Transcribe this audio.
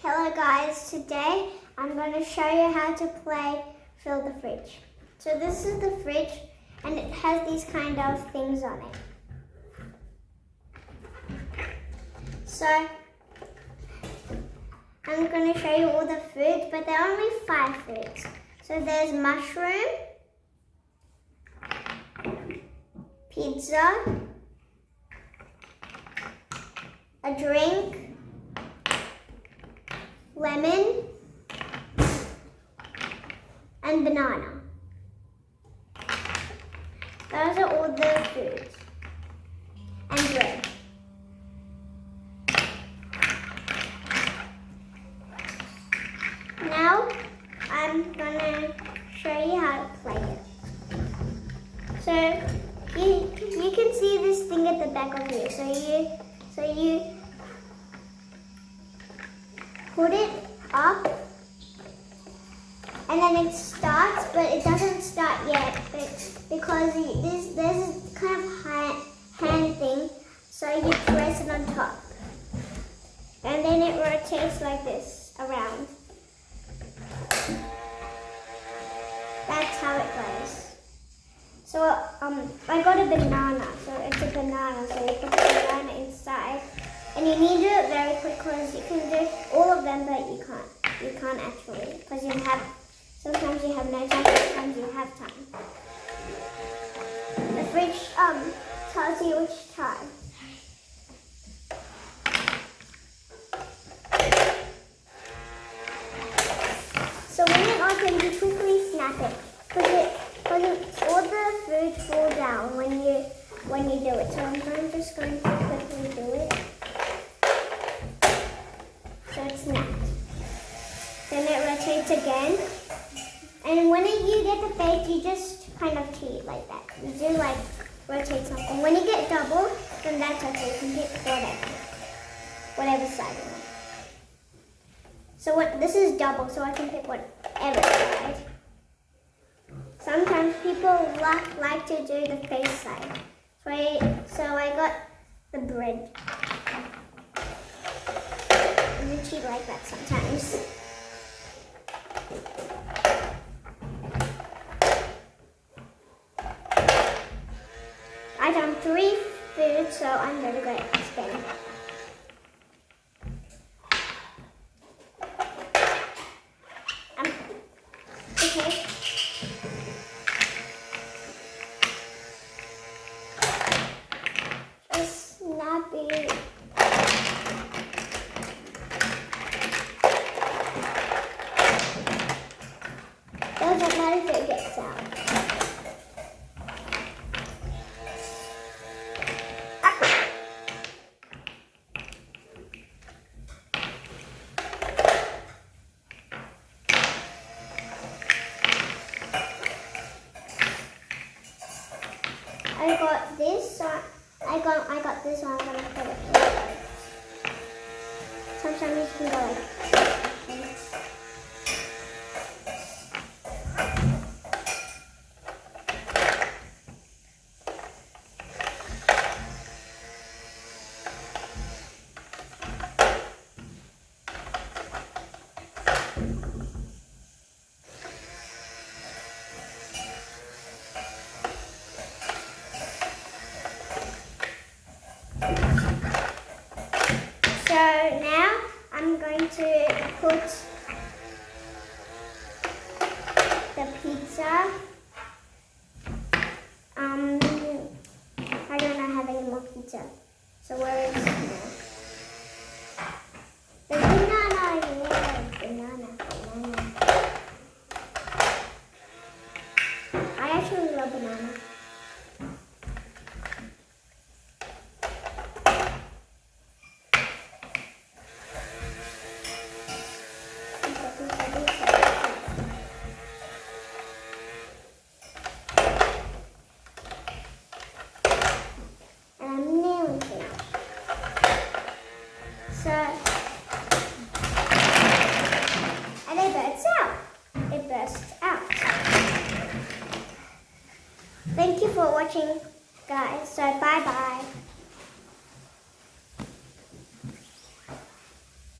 Hello guys, today I'm going to show you how to play Fill the Fridge. So this is the fridge and it has these kind of things on it. So I'm going to show you all the foods, but there are only 5 foods. So there's mushroom, pizza, a drink, lemon, and banana. Those are all the foods. And bread. Now I'm gonna show you how to play it. So you can see this thing at the back of you. So you put it up and then it starts, but it doesn't start yet because there's this kind of hand thing, so you press it on top. And then it rotates like this around. That's how it goes. So I got a banana, so it's a banana, so you put the banana inside. And you need to do it very quick because you can do all of them, but you can't actually, because sometimes you have no time, sometimes you have time. The fridge tells you which time. So when it opens, you quickly snap it, because all the food fall down when you do it. So I'm just going to quickly do it. So it's snapped. Then it rotates again. And when you get the face, you just kind of cheat like that. You do like rotate something. When you get double, then that's okay. You can pick whatever side you want. So this is double, so I can pick whatever side. Sometimes people like to do the face side. So I got the bread. You cheat like that sometimes. I've done 3 foods, so I'm going to go spin. Okay. Just snappy. Doesn't matter if it gets out. I got this, so I got this one. I'm gonna put it here. Sometimes you can go like this. So now I'm going to put the pizza. I don't have any more pizza. So where is the banana? Yeah, banana. I actually love banana. And it bursts out. Thank you for watching, guys. So bye-bye.